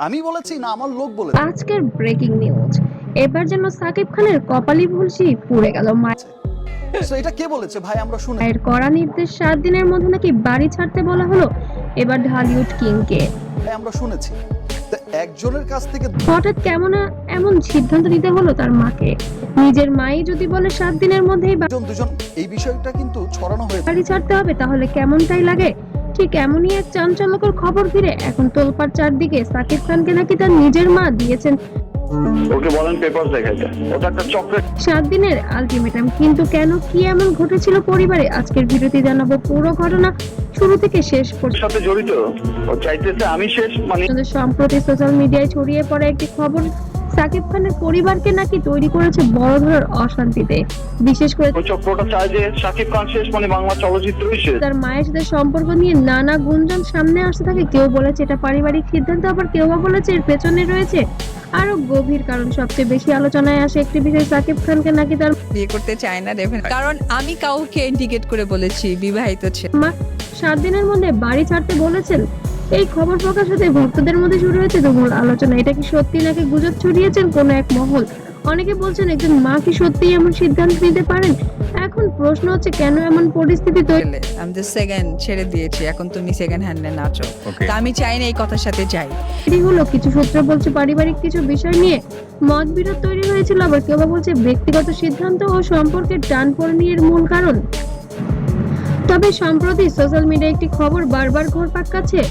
আমি বলেছি না আমার লোক বলেছে? আজকের ব্রেকিং নিউজ, এবার যেন সাকিব খানের কপালি ভুলসি পুড়ে গেল। সো এটা কে বলেছে ভাই? আমরা শুনে মায়ের কড়া নির্দেশ, 7 দিনের মধ্যে নাকি বাড়ি ছাড়তে বলা হলো এবার ঢালিউড কিংকে। ভাই আমরা শুনেছি। তো একজনের কাছ থেকে হঠাৎ কেমন এমন সিদ্ধান্ত নিতে হলো তার মাকে? নিজের মাই যদি বলে 7 দিনের মধ্যেই দুজন এই বিষয়টা কিন্তু ছড়ানো হয়েছে। বাড়ি ছাড়তে হবে, তাহলে কেমনটাই লাগে। ঠিক এমনই এক চাঞ্চল্যকর খবর ঘিরে এখন তোলপাড় চারদিকে। সাকিব খানকে নাকি তার নিজের মা দিয়েছেন ওকে বলেন পেপারস দেখাইতে, ওটা একটা চকলেট। 7 দিনের আলটিমেটাম। কিন্তু কেন, কি এমন ঘটেছিল পরিবারে? আজকের ভিডিওতে জানাবো পুরো ঘটনা শুরু থেকে শেষ পর্যন্ত। সাথে জড়িত, ও চাইতেছে আমি শেষ, মানে সম্প্রতি সোশ্যাল মিডিয়ায় ছড়িয়ে পড়া একটি খবর সাকিব খানের পরিবারকে নাকি তৈরি করেছে বড় ধরনের অশান্তিতে। বিশেষ করে ওই চক্রটা চায় যে শাকিব খান শেষ, মানে বাংলা চলচ্চিত্রই শেষ। তার মায়ের সাথে সম্পর্ক নিয়ে নানা গুঞ্জন সামনে আসতে থাকে। কেউ বলেছে এটা পারিবারিক সিদ্ধান্ত, আবার কেউ বা বলেছে এর পেছনে রয়েছে আরো গভীর কারণ। সবচেয়ে বেশি আলোচনায় আসে একটি বিষয়, সাকিব খানকে নাকি তার বিয়ে করতে চায় না ডেফিনেটলি, কারণ আমি কাউকে ইন্ডিকেট করে বলেছি বিবাহিত ছেলে। মা 7 দিনের মধ্যে বাড়ি ছাড়তে বলেছেন। এই খবর প্রকাশ হতে ভক্তদের মধ্যে শুরু হয়েছে তুমুল আলোচনা। এটা কি সত্যি নাকি গুজব ছড়িয়েছেন কোনো এক মহল? অনেকে বলছেন একজন মা কি সত্যিই এমন সিদ্ধান্ত নিতে পারেন? এখন প্রশ্ন হচ্ছে কেন এমন পরিস্থিতি আমি তো সেকেন্ড ছেড়ে দিয়েছি, এখন তুমি সেকেন্ড হ্যান্ডে নাচো। তা আমি চাই না এই কথার সাথে যাই। তৈরি হলো। কিছু সূত্র বলছে পারিবারিক কিছু বিষয় নিয়ে মতবিরোধ তৈরি হয়েছিল, আবার কেউ বা বলছে ব্যক্তিগত সিদ্ধান্ত ও সম্পর্কের টানপোড়েনি এর মূল কারণ। তবে সম্প্রতি সোশ্যাল মিডিয়ায় একটি খবর বারবার ঘুরপাক খাচ্ছে।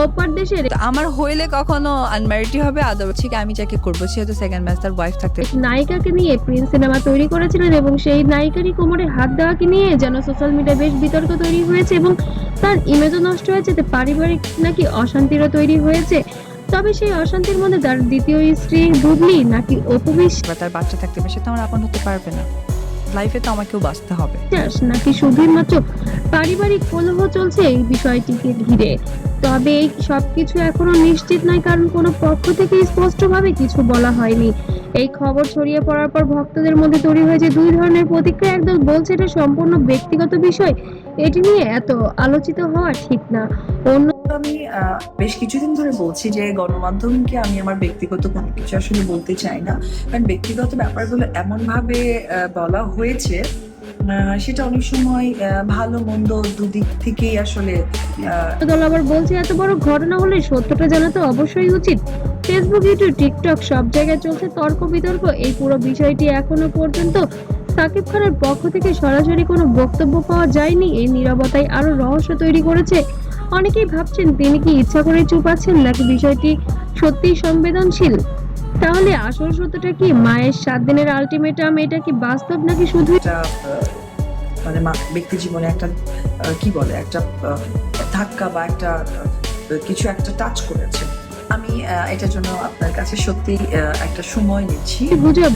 অপার দেশের আমার হইলে কখনো আনম্যারিডই হবে, আদর ঠিক আমি যাকে করবো সে হয়তো সেকেন্ড ম্যাচ তার ওয়াইফ থাকতে। নায়িকাকে নিয়ে প্রিন্স সিনেমা তৈরি করেছিলেন এবং সেই নায়িকারই কোমরে হাত দেওয়াকে নিয়ে যেন সোশ্যাল মিডিয়ায় বেশ বিতর্ক তৈরি হয়েছে এবং তার ইমেজও নষ্ট হয়েছে। পারিবারিক নাকি অশান্তিরও তৈরি হয়েছে। তবে সেই অশান্তির মধ্যে তার দ্বিতীয় স্ত্রী বুবলি নাকি অপবিশ্বাস তার বাচ্চা থাকতে পারে, সে তো আমার আপন হতে পারবে না। লাইফে তো আমাকেও বাঁচতে হবে। নাকি শুধুই মাত্র পারিবারিক কলহ চলছে এই বিষয়টিকে ঘিরে। তবে এই সবকিছু এখনো নিশ্চিত নয়, কারণ কোনো পক্ষ থেকে স্পষ্টভাবে কিছু বলা হয়নি। এই খবর ছড়িয়ে পড়ার পর ভক্তদের মধ্যে তৈরি হয়েছে দুই ধরনের প্রতিক্রিয়া। একদল বলছে এটা সম্পূর্ণ ব্যক্তিগত বিষয়, এটি নিয়ে এত আলোচিত হওয়া ঠিক না। অন্য আমি বেশ কিছুদিন ধরে বলছি যে গণমাধ্যমকে আমি আমার ব্যক্তিগত কোনো কিছু আসলে বলতে চাই না, কারণ ব্যক্তিগত ব্যাপারগুলো এমন ভাবে বলা হয়েছে সেটা অনেক সময় ভালো মন্দ দুদিক থেকেই আসলে দল আবার বলছে এত বড় ঘটনা হলে সত্যটা জানা তো অবশ্যই উচিত। ফেসবুক, ইউটিউব, টিকটক সব জায়গায় চলছে তর্ক বিতর্ক। এই পুরো বিষয়টি এখনো পর্যন্ত সাকিব খানের পক্ষ থেকে সরাসরি কোনো বক্তব্য পাওয়া যায়নি। এই নীরবতাই আরো রহস্য তৈরি করেছে। অনেকেই ভাবছেন তিনি কি ইচ্ছা করে চুপ আছেন, নাকি বিষয়টি সত্যিই সংবেদনশীল। তাহলে আসল সত্যটা কি? মায়ের 7 দিনের আলটিমেটাম এটা কি বাস্তব নাকি শুধু একটা মানে ব্যক্তি জীবনে একটা কি বলে একটা ধাক্কা বা একটা কিছু একটা টাচ করেছে। আমি এটার জন্য আপনার কাছে সত্যি একটা সময় নিচ্ছি। গুজব?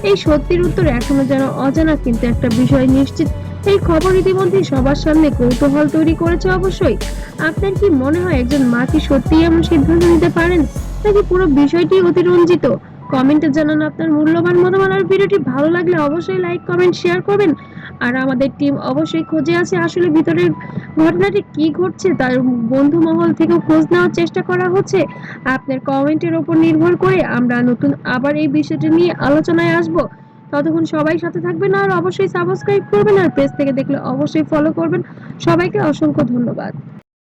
এই সত্যির উত্তর এখনো যেন অজানা, কিন্তু একটা বিষয় নিশ্চিত, এই খবর ইতিমধ্যে সবার সামনে কৌতূহল তৈরি করেছে। অবশ্যই আপনার কি মনে হয়, একজন মা কি সত্যিই এমন সিদ্ধান্ত নিতে পারেন, নাকি পুরো বিষয়টি অতিরঞ্জিত? কমেন্টে জানান আপনার মূল্যবান মতামত। আর ভিডিওটি ভালো লাগলে অবশ্যই লাইক, কমেন্ট, শেয়ার করবেন। আর আমাদের টিম অবশ্যই খোঁজে আছে আসলে ভিতরের ঘটনাটি কি ঘটছে, তার বন্ধু মহল থেকেও খোঁজ নেওয়ার চেষ্টা করা হচ্ছে। আপনার কমেন্টের উপর নির্ভর করে আমরা নতুন আবার এই বিষয়টি নিয়ে আলোচনায় আসব। ততক্ষণ সবাই সাথে থাকবেন আর অবশ্যই সাবস্ক্রাইব করবেন, আর পেজ থেকে দেখলে অবশ্যই ফলো করবেন। সবাইকে অসংখ্য ধন্যবাদ।